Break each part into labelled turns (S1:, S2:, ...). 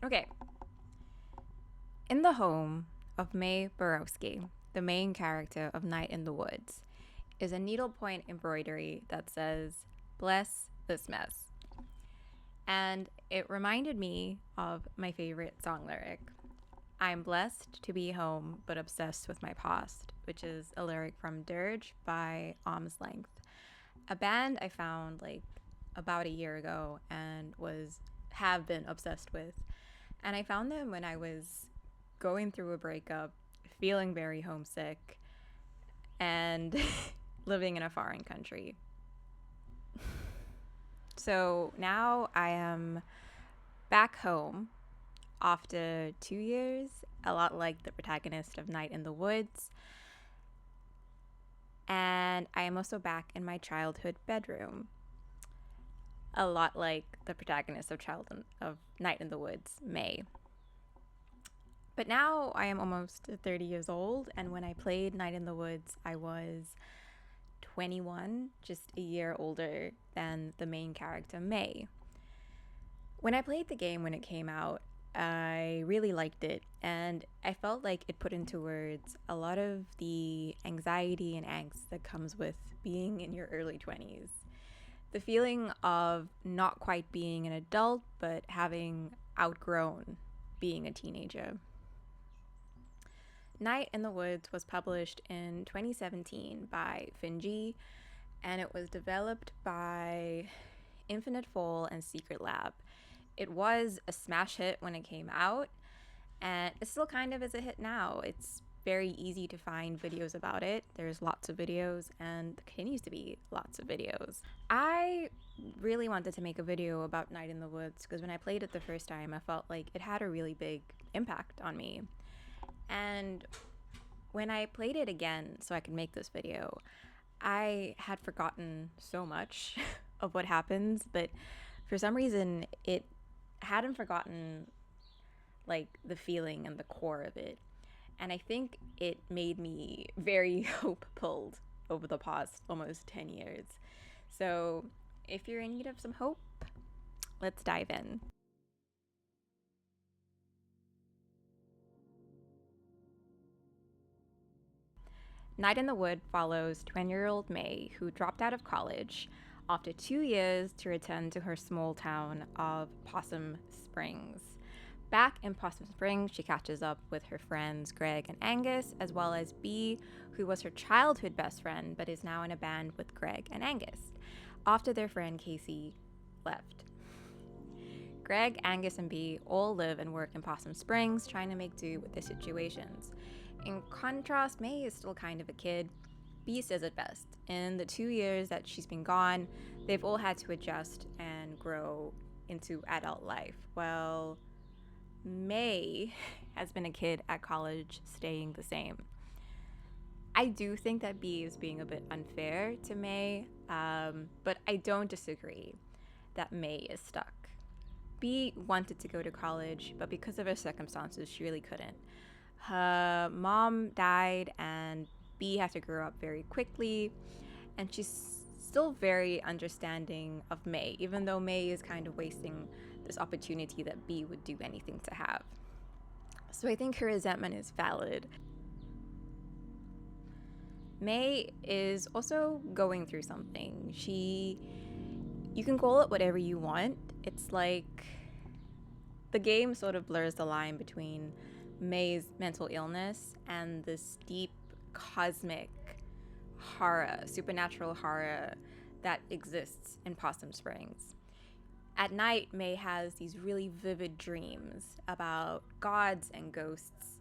S1: Okay. In the home of May Borowski, the main character of Night in the Woods, is a needlepoint embroidery that says, "Bless this mess." And it reminded me of my favorite song lyric. "I'm blessed to be home, but obsessed with my past," which is a lyric from Dirge by Arm's Length, a band I found like about a year ago and have been obsessed with. And I found them when I was going through a breakup, feeling very homesick, and living in a foreign country. So now I am back home after 2 years, a lot like the protagonist of Night in the Woods. And I am also back in my childhood bedroom, a lot like the protagonist of Night in the Woods, May. But now I am almost 30 years old, and when I played Night in the Woods, I was 21, just a year older than the main character, May. When I played the game when it came out, I really liked it, and I felt like it put into words a lot of the anxiety and angst that comes with being in your early 20s. The feeling of not quite being an adult, but having outgrown being a teenager. Night in the Woods was published in 2017 by Finji, and it was developed by Infinite Fall and Secret Lab. It was a smash hit when it came out, and it still kind of is a hit now. It's very easy to find videos about it. There's lots of videos, and there continues to be lots of videos. I really wanted to make a video about Night in the Woods because when I played it the first time, I felt like it had a really big impact on me. And when I played it again so I could make this video, I had forgotten so much of what happens, but for some reason it hadn't forgotten like the feeling and the core of it. And I think it made me very hope pulled over the past almost 10 years. So if you're in need of some hope, let's dive in. Night in the Wood follows 20-year-old May, who dropped out of college after 2 years to return to her small town of Possum Springs. Back in Possum Springs, she catches up with her friends Greg and Angus, as well as Bee, who was her childhood best friend but is now in a band with Greg and Angus, after their friend Casey left. Greg, Angus, and Bee all live and work in Possum Springs, trying to make do with their situations. In contrast, May is still kind of a kid. Bee says it best. In the 2 years that she's been gone, they've all had to adjust and grow into adult life. Well, May has been a kid at college, staying the same. I do think that Bee is being a bit unfair to May, but I don't disagree that May is stuck. Bee wanted to go to college, but because of her circumstances, she really couldn't. Her mom died, and Bee had to grow up very quickly, and she's still very understanding of May, even though May is kind of wasting this opportunity that Bee would do anything to have. So I think her resentment is valid. May is also going through something. You can call it whatever you want. It's like the game sort of blurs the line between May's mental illness and this deep cosmic horror, supernatural horror that exists in Possum Springs. At night, May has these really vivid dreams about gods and ghosts,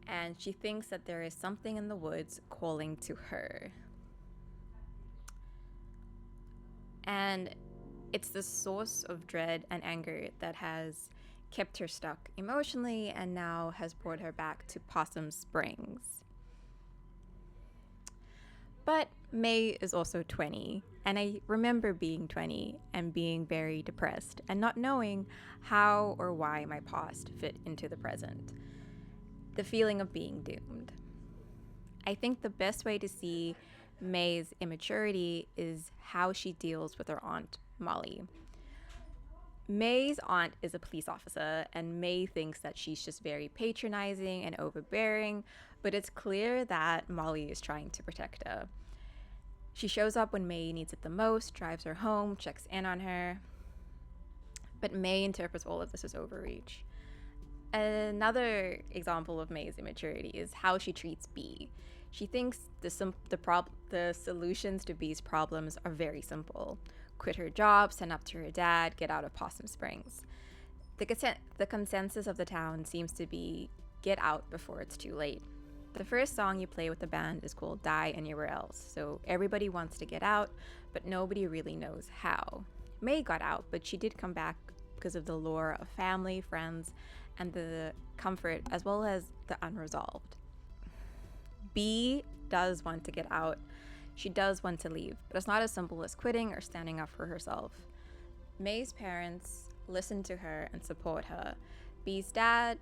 S1: and she thinks that there is something in the woods calling to her. And it's the source of dread and anger that has kept her stuck emotionally and now has brought her back to Possum Springs. But May is also 20, and I remember being 20 and being very depressed and not knowing how or why my past fit into the present. The feeling of being doomed. I think the best way to see May's immaturity is how she deals with her aunt, Molly. May's aunt is a police officer, and May thinks that she's just very patronizing and overbearing, but it's clear that Molly is trying to protect her. She shows up when May needs it the most, drives her home, checks in on her, but May interprets all of this as overreach. Another example of May's immaturity is how she treats Bee. She thinks the solutions to Bee's problems are very simple: quit her job, send up to her dad, get out of Possum Springs. The consensus of the town seems to be get out before it's too late. The first song you play with the band is called Die Anywhere Else, so everybody wants to get out, but nobody really knows how. May got out, but she did come back because of the lure of family, friends, and the comfort as well as the unresolved. Bee does want to get out. She does want to leave, but it's not as simple as quitting or standing up for herself. May's parents listen to her and support her. Bee's dad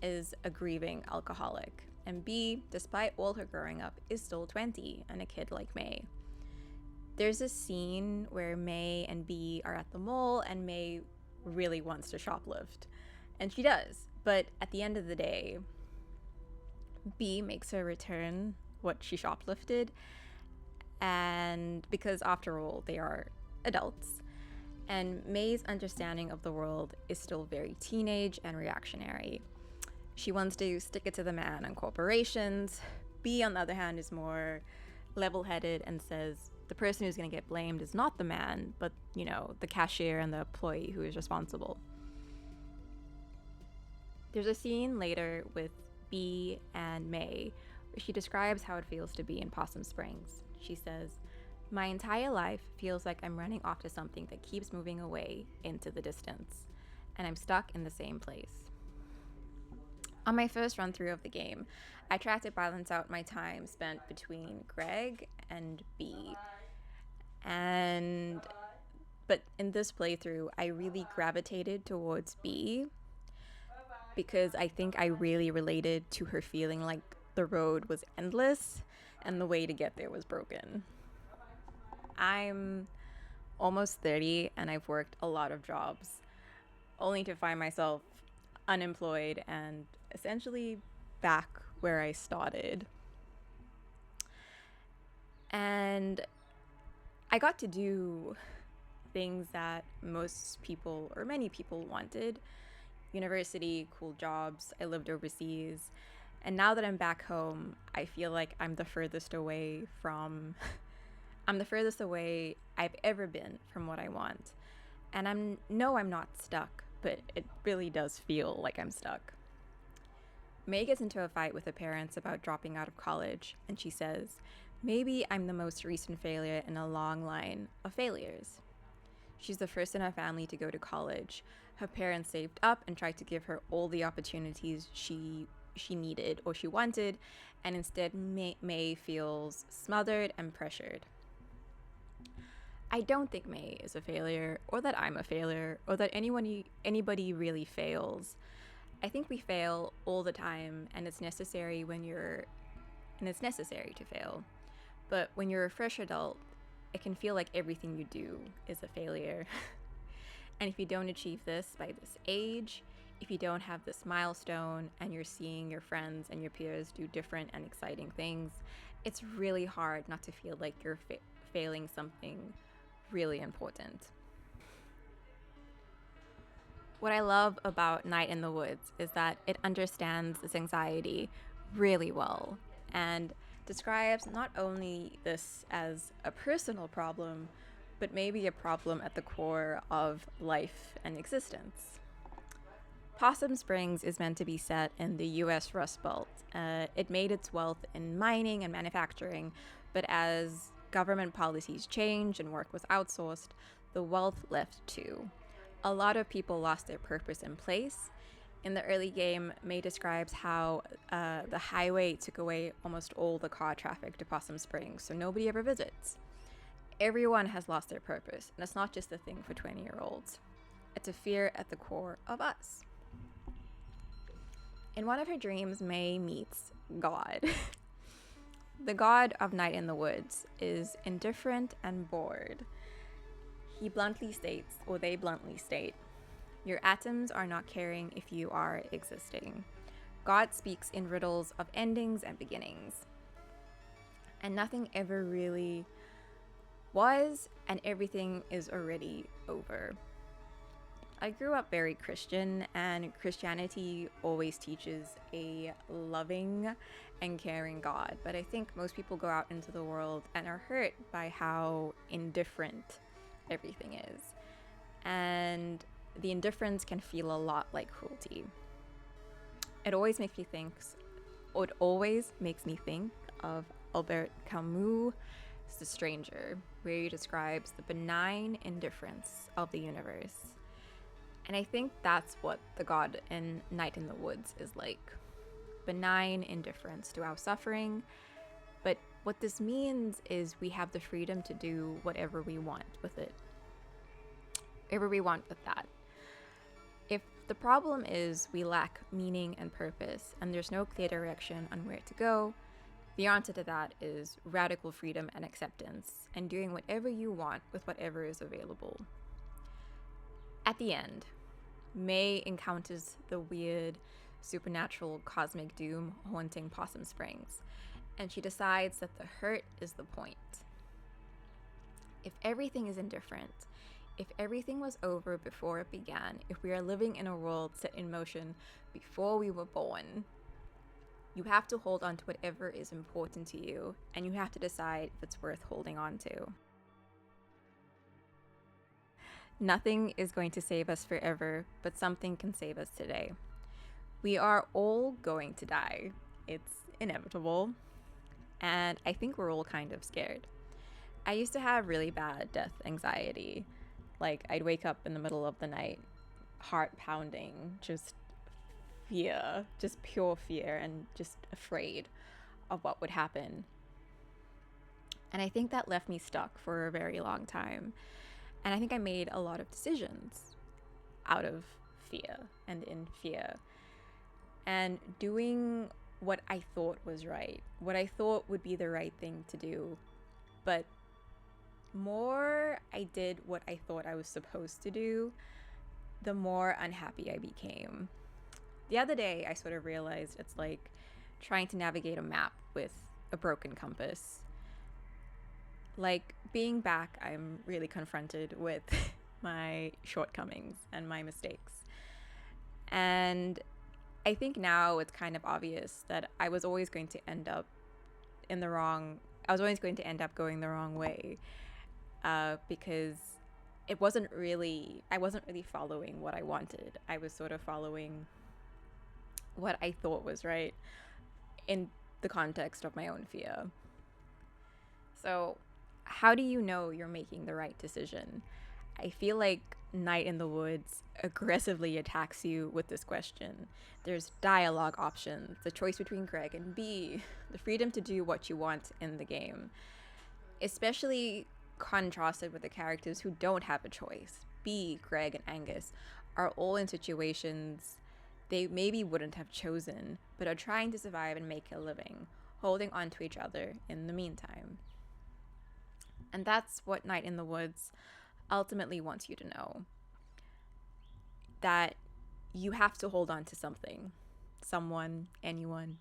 S1: is a grieving alcoholic, and Bee, despite all her growing up, is still 20 and a kid like May. There's a scene where May and Bee are at the mall, and May really wants to shoplift. And she does, but at the end of the day, Bee makes her return what she shoplifted, and because after all, they are adults. And May's understanding of the world is still very teenage and reactionary. She wants to stick it to the man and corporations. Bee, on the other hand, is more level-headed and says the person who's going to get blamed is not the man, but, the cashier and the employee who is responsible. There's a scene later with Bee and May where she describes how it feels to be in Possum Springs. She says, "My entire life feels like I'm running after something that keeps moving away into the distance, and I'm stuck in the same place." On my first run through of the game, I tried to balance out my time spent between Greg and Bee. But in this playthrough, I really gravitated towards Bee because I think I really related to her feeling like the road was endless and the way to get there was broken. I'm almost 30 and I've worked a lot of jobs, only to find myself unemployed and essentially back where I started. And I got to do things that most people, or many people, wanted. University, cool jobs, I lived overseas. And now that I'm back home, I feel like I'm the furthest away I've ever been from what I want. And I'm not stuck, but it really does feel like I'm stuck. May gets into a fight with her parents about dropping out of college, and she says, "Maybe I'm the most recent failure in a long line of failures." She's the first in her family to go to college. Her parents saved up and tried to give her all the opportunities she needed or she wanted, and instead May feels smothered and pressured. I don't think May is a failure, or that I'm a failure, or that anybody really fails. I think we fail all the time, and it's necessary to fail. But when you're a fresh adult, it can feel like everything you do is a failure. And if you don't achieve this by this age, if you don't have this milestone and you're seeing your friends and your peers do different and exciting things, it's really hard not to feel like you're failing something really important. What I love about Night in the Woods is that it understands this anxiety really well and describes not only this as a personal problem, but maybe a problem at the core of life and existence. Possum Springs is meant to be set in the US Rust Belt. It made its wealth in mining and manufacturing, but as government policies changed and work was outsourced, the wealth left too. A lot of people lost their purpose and place. In the early game, May describes how the highway took away almost all the car traffic to Possum Springs, so nobody ever visits. Everyone has lost their purpose, and it's not just a thing for 20-year-olds. It's a fear at the core of us. In one of her dreams, May meets God. The god of Night in the Woods is indifferent and bored. They bluntly state, Your atoms are not caring if you are existing. God speaks in riddles of endings and beginnings. And nothing ever really was, and everything is already over. I grew up very Christian, and Christianity always teaches a loving and caring God. But I think most people go out into the world and are hurt by how indifferent everything is. And the indifference can feel a lot like cruelty. It always makes me think of Albert Camus' The Stranger, where he describes the benign indifference of the universe. And I think that's what the God in Night in the Woods is like. Benign indifference to our suffering. But what this means is we have the freedom to do whatever we want with it. Whatever we want with that. If the problem is we lack meaning and purpose and there's no clear direction on where to go, the answer to that is radical freedom and acceptance and doing whatever you want with whatever is available. At the end, May encounters the weird, supernatural cosmic doom haunting Possum Springs, and she decides that the hurt is the point. If everything is indifferent, if everything was over before it began, if we are living in a world set in motion before we were born, you have to hold on to whatever is important to you, and you have to decide if it's worth holding on to. Nothing is going to save us forever, but something can save us today. We are all going to die. It's inevitable. And I think we're all kind of scared. I used to have really bad death anxiety. Like, I'd wake up in the middle of the night, heart pounding, just fear, just pure fear, and just afraid of what would happen. And I think that left me stuck for a very long time. And I think I made a lot of decisions out of fear and in fear. And doing what I thought was right, what I thought would be the right thing to do. But more I did what I thought I was supposed to do, the more unhappy I became. The other day, I sort of realized it's like trying to navigate a map with a broken compass. Like, being back, I'm really confronted with my shortcomings and my mistakes. And I think now it's kind of obvious that I was always going to end up going the wrong way, because I wasn't really following what I wanted. I was sort of following what I thought was right in the context of my own fear. So, how do you know you're making the right decision? I feel like Night in the Woods aggressively attacks you with this question. There's dialogue options, the choice between Greg and Bee, the freedom to do what you want in the game. Especially contrasted with the characters who don't have a choice. Bee, Greg, and Angus are all in situations they maybe wouldn't have chosen, but are trying to survive and make a living, holding on to each other in the meantime. And that's what Night in the Woods ultimately wants you to know. That you have to hold on to something, someone, anyone,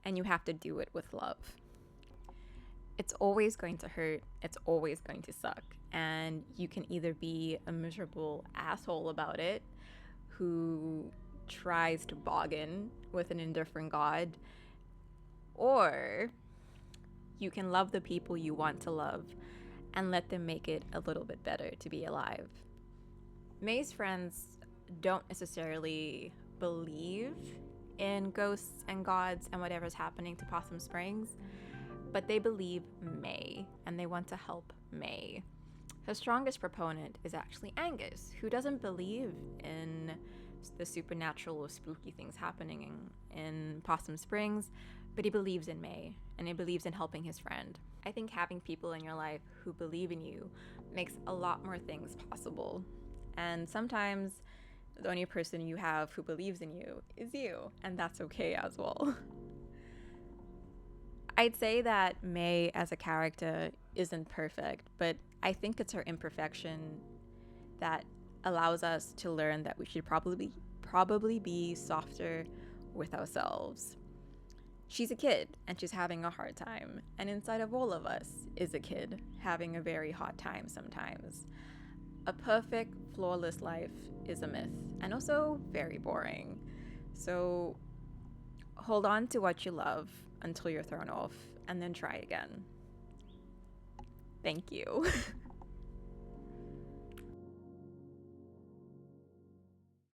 S1: and you have to do it with love. It's always going to hurt, it's always going to suck, and you can either be a miserable asshole about it, who tries to bargain with an indifferent God, or you can love the people you want to love and let them make it a little bit better to be alive. May's friends don't necessarily believe in ghosts and gods and whatever's happening to Possum Springs, but they believe May, and they want to help May. Her strongest proponent is actually Angus, who doesn't believe in the supernatural or spooky things happening in Possum Springs, but he believes in May, and he believes in helping his friend. I think having people in your life who believe in you makes a lot more things possible. And sometimes the only person you have who believes in you is you, and that's okay as well. I'd say that May as a character isn't perfect, but I think it's her imperfection that allows us to learn that we should probably be softer with ourselves. She's a kid and she's having a hard time, and inside of all of us is a kid having a very hard time sometimes. A perfect, flawless life is a myth and also very boring. So hold on to what you love until you're thrown off and then try again. Thank you.